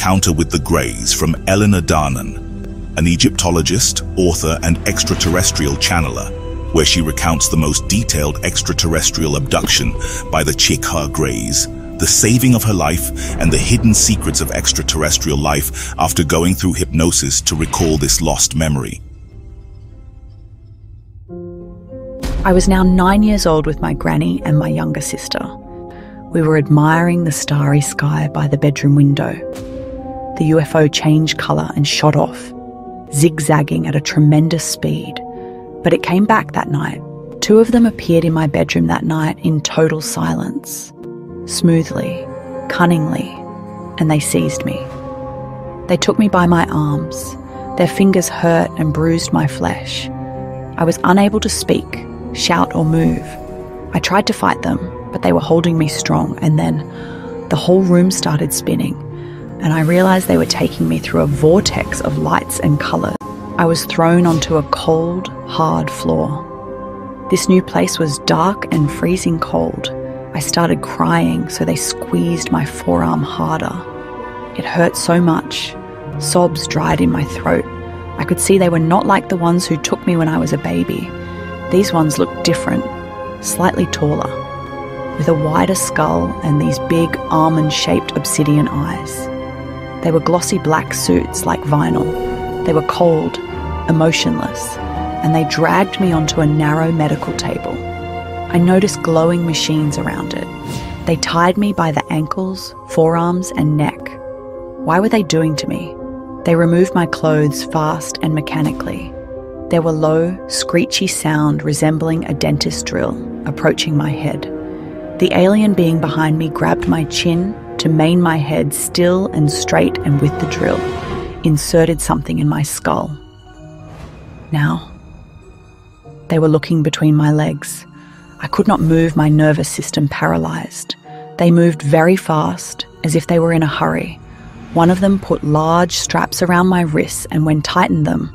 Encountre with the Greys from Danaan, an Egyptologist, author, and extraterrestrial channeler, where she recounts the most detailed extraterrestrial abduction by the Chikha Greys, the saving of her life, and the hidden secrets of extraterrestrial life after going through hypnosis to recall this lost memory. I was now 9 years old with my granny and my younger sister. We were admiring the starry sky by the bedroom window. The UFO changed colour and shot off, zigzagging at a tremendous speed. But it came back that night. 2 of them appeared in my bedroom that night in total silence, smoothly, cunningly, and they seized me. They took me by my arms. Their fingers hurt and bruised my flesh. I was unable to speak, shout or move. I tried to fight them, but they were holding me strong, and then the whole room started spinning, and I realised they were taking me through a vortex of lights and colours. I was thrown onto a cold, hard floor. This new place was dark and freezing cold. I started crying, so they squeezed my forearm harder. It hurt so much. Sobs dried in my throat. I could see they were not like the ones who took me when I was a baby. These ones looked different, slightly taller, with a wider skull and these big almond-shaped obsidian eyes. They were glossy black suits like vinyl. They were cold, emotionless, and they dragged me onto a narrow medical table. I noticed glowing machines around it. They tied me by the ankles, forearms, and neck. Why were they doing to me? They removed my clothes fast and mechanically. There were low, screechy sound resembling a dentist drill approaching my head. The alien being behind me grabbed my chin to main my head still and straight, and with the drill, inserted something in my skull. Now, they were looking between my legs. I could not move, my nervous system paralysed. They moved very fast, as if they were in a hurry. One of them put large straps around my wrists, and when tightened them,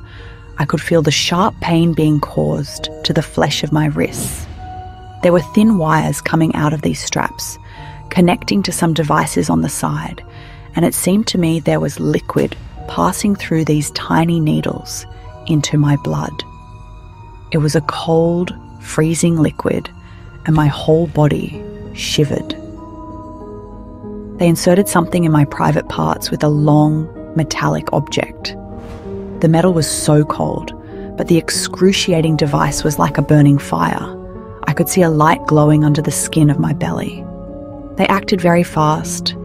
I could feel the sharp pain being caused to the flesh of my wrists. There were thin wires coming out of these straps, connecting to some devices on the side, and it seemed to me there was liquid passing through these tiny needles into my blood. It was a cold, freezing liquid, and my whole body shivered. They inserted something in my private parts with a long, metallic object. The metal was so cold, but the excruciating device was like a burning fire. I could see a light glowing under the skin of my belly. They acted very fast.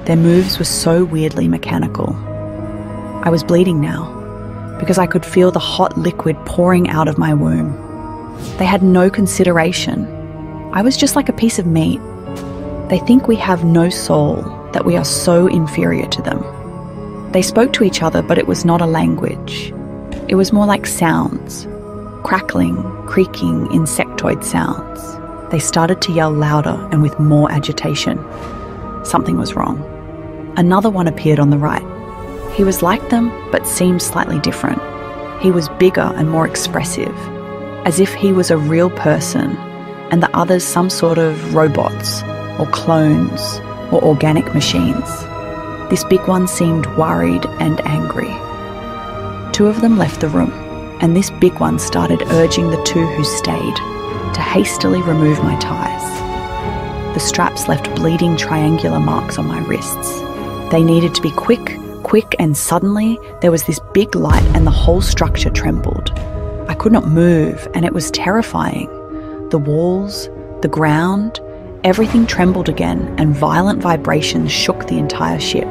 Their moves were so weirdly mechanical. I was bleeding now, because I could feel the hot liquid pouring out of my womb. They had no consideration. I was just like a piece of meat. They think we have no soul, that we are so inferior to them. They spoke to each other, but it was not a language. It was more like sounds, crackling, creaking, insectoid sounds. They started to yell louder and with more agitation. Something was wrong. Another one appeared on the right. He was like them, but seemed slightly different. He was bigger and more expressive, as if he was a real person, and the others some sort of robots, or clones, or organic machines. This big one seemed worried and angry. 2 of them left the room, and this big one started urging the 2 who stayed to hastily remove my ties. The straps left bleeding triangular marks on my wrists. They needed to be quick, and suddenly there was this big light and the whole structure trembled. I could not move, and it was terrifying. The walls, the ground, everything trembled again, and violent vibrations shook the entire ship.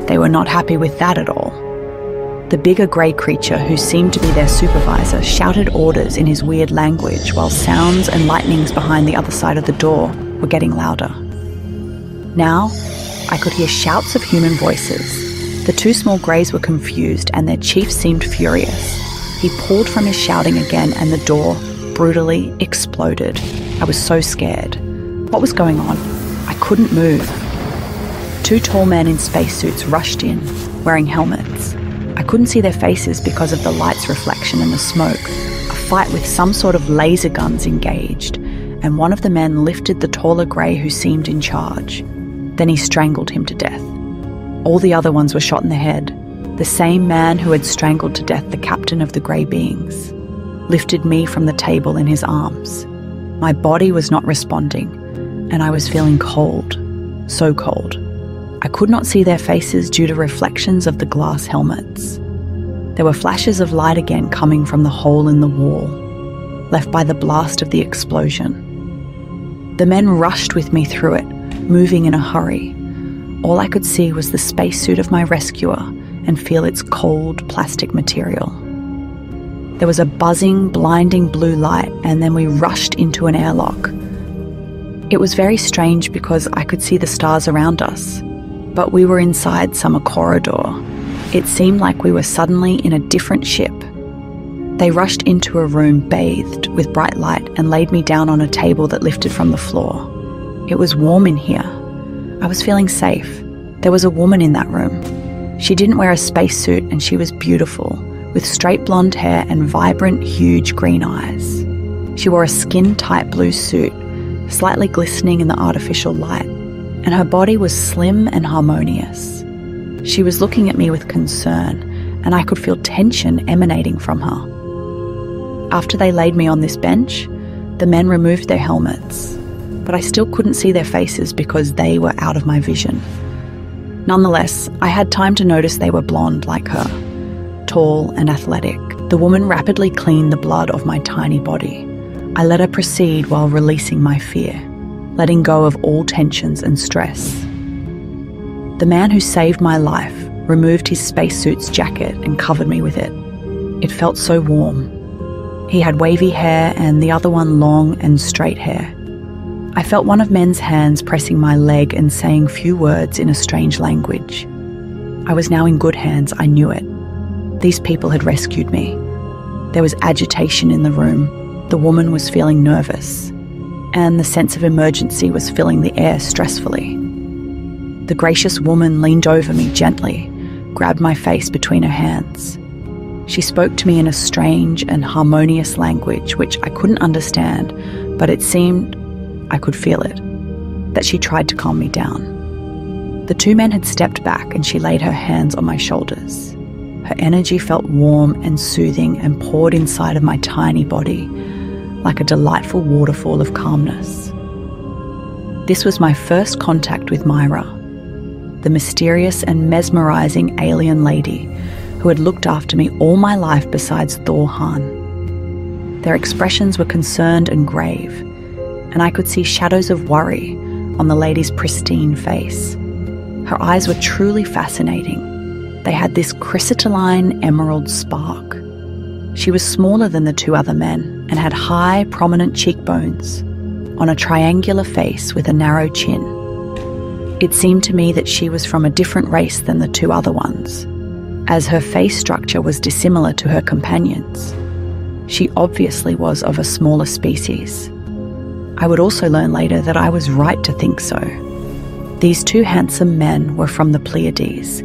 They were not happy with that at all. The bigger grey creature, who seemed to be their supervisor, shouted orders in his weird language, while sounds and lightnings behind the other side of the door were getting louder. Now, I could hear shouts of human voices. The 2 small greys were confused, and their chief seemed furious. He pulled from his shouting again, and the door brutally exploded. I was so scared. What was going on? I couldn't move. 2 tall men in spacesuits rushed in, wearing helmets. I couldn't see their faces because of the light's reflection and the smoke. A fight with some sort of laser guns engaged, and one of the men lifted the taller grey who seemed in charge. Then he strangled him to death. All the other ones were shot in the head. The same man who had strangled to death the captain of the grey beings lifted me from the table in his arms. My body was not responding, and I was feeling cold, so cold. I could not see their faces due to reflections of the glass helmets. There were flashes of light again coming from the hole in the wall, left by the blast of the explosion. The men rushed with me through it, moving in a hurry. All I could see was the spacesuit of my rescuer and feel its cold plastic material. There was a buzzing, blinding blue light, and then we rushed into an airlock. It was very strange because I could see the stars around us, but we were inside some corridor. It seemed like we were suddenly in a different ship. They rushed into a room bathed with bright light and laid me down on a table that lifted from the floor. It was warm in here. I was feeling safe. There was a woman in that room. She didn't wear a spacesuit and she was beautiful, with straight blonde hair and vibrant, huge green eyes. She wore a skin-tight blue suit, slightly glistening in the artificial light, and her body was slim and harmonious. She was looking at me with concern, and I could feel tension emanating from her. After they laid me on this bench, the men removed their helmets, but I still couldn't see their faces because they were out of my vision. Nonetheless, I had time to notice they were blonde like her, tall and athletic. The woman rapidly cleaned the blood of my tiny body. I let her proceed while releasing my fear, letting go of all tensions and stress. The man who saved my life removed his spacesuit's jacket and covered me with it. It felt so warm. He had wavy hair and the other one long and straight hair. I felt one of men's hands pressing my leg and saying few words in a strange language. I was now in good hands, I knew it. These people had rescued me. There was agitation in the room. The woman was feeling nervous, and the sense of emergency was filling the air stressfully. The gracious woman leaned over me gently, grabbed my face between her hands. She spoke to me in a strange and harmonious language which I couldn't understand, but it seemed I could feel it, that she tried to calm me down. The two men had stepped back and she laid her hands on my shoulders. Her energy felt warm and soothing and poured inside of my tiny body like a delightful waterfall of calmness. This was my first contact with Myra, the mysterious and mesmerizing alien lady who had looked after me all my life besides Thor Han. Their expressions were concerned and grave, and I could see shadows of worry on the lady's pristine face. Her eyes were truly fascinating. They had this crystalline emerald spark. She was smaller than the two other men and had high, prominent cheekbones on a triangular face with a narrow chin. It seemed to me that she was from a different race than the two other ones, as her face structure was dissimilar to her companions. She obviously was of a smaller species. I would also learn later that I was right to think so. These two handsome men were from the Pleiades,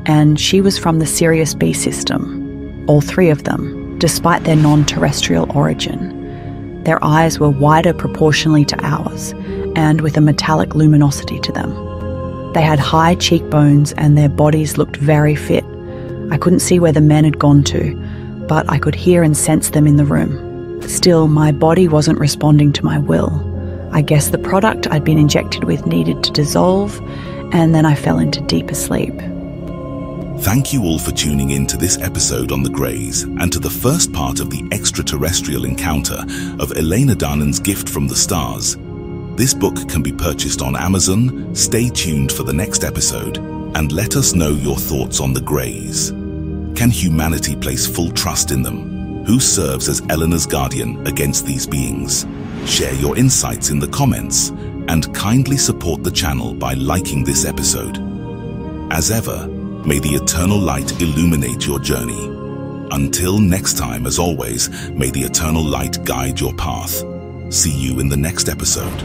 and she was from the Sirius B system, all three of them, despite their non-terrestrial origin. Their eyes were wider proportionally to ours, and with a metallic luminosity to them. They had high cheekbones and their bodies looked very fit. I couldn't see where the men had gone to, but I could hear and sense them in the room. Still, my body wasn't responding to my will. I guess the product I'd been injected with needed to dissolve, and then I fell into deeper sleep. Thank you all for tuning in to this episode on the Greys and to the first part of the extraterrestrial encounter of Elena Danaan's Gift from the Stars. This book can be purchased on Amazon. Stay tuned for the next episode and let us know your thoughts on the Greys. Can humanity place full trust in them? Who serves as Elena's guardian against these beings? Share your insights in the comments and kindly support the channel by liking this episode. As ever, may the eternal light illuminate your journey. Until next time, as always, may the eternal light guide your path. See you in the next episode.